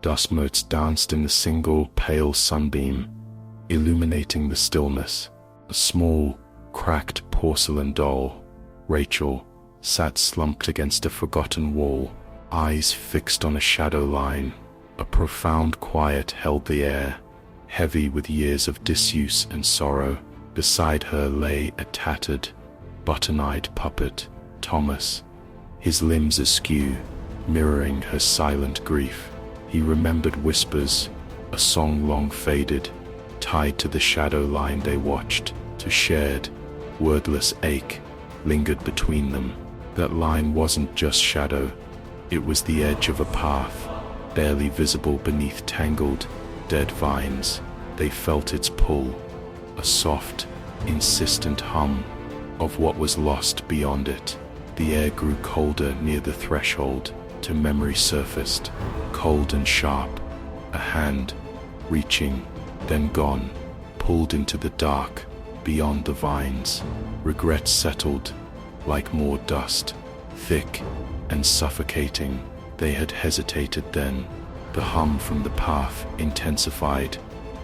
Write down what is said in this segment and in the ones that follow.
Dust motes danced in a single pale sunbeam, illuminating the stillness. A small, cracked porcelain doll, Rachel, sat slumped against a forgotten wall, eyes fixed on a shadow line. A profound quiet held the air, heavy with years of disuse and sorrow. Beside her lay a tattered, button-eyed puppet, Thomas, his limbs askew, mirroring her silent grief. He remembered whispers, a song long faded, tied to the shadow line they watched. A shared, wordless ache lingered between them. That line wasn't just shadow, it was the edge of a path, barely visible beneath tangled, dead vines. They felt its pull, a soft, insistent hum of what was lost beyond it. The air grew colder near the threshold, to memory surfaced, cold and sharp. A hand, reaching, then gone, pulled into the dark, beyond the vines. Regret settled, like more dust, thick and suffocating. They had hesitated then. The hum from the path intensified,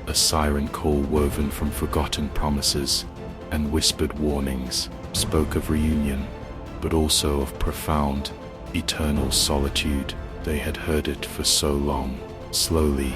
a siren call woven from forgotten promises and whispered warnings, spoke of reunion, but also of profound, eternal solitude. They had heard it for so long. Slowly,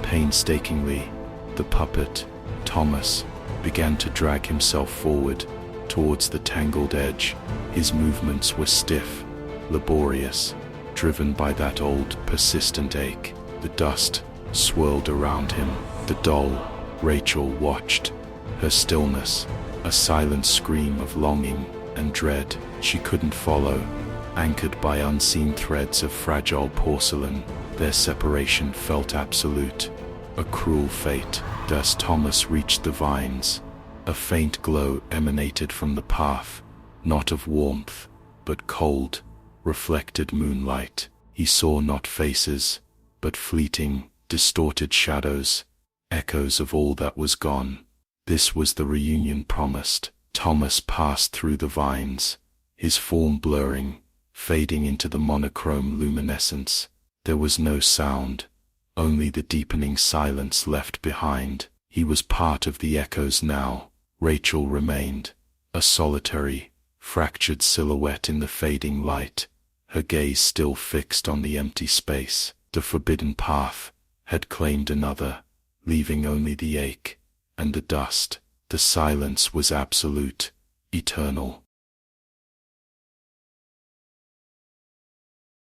painstakingly, the puppet, Thomas, began to drag himself forward, towards the tangled edge. His movements were stiff, laborious, driven by that old, persistent ache. The dust swirled around him. The doll, Rachel, watched, her stillness, a silent scream of longing and dread. She couldn't follow, anchored by unseen threads of fragile porcelain. Their separation felt absolute, a cruel fate. As Thomas reached the vines, a faint glow emanated from the path, not of warmth, but cold, reflected moonlight. He saw not faces, but fleeting, distorted shadows, echoes of all that was gone. This was the reunion promised. Thomas passed through the vines, his form blurring, fading into the monochrome luminescence. There was no sound, only the deepening silence left behind. He was part of the echoes now. Rachel remained, a solitary, fractured silhouette in the fading light, her gaze still fixed on the empty space. The forbidden path had claimed another, leaving only the ache and the dust. The silence was absolute, eternal.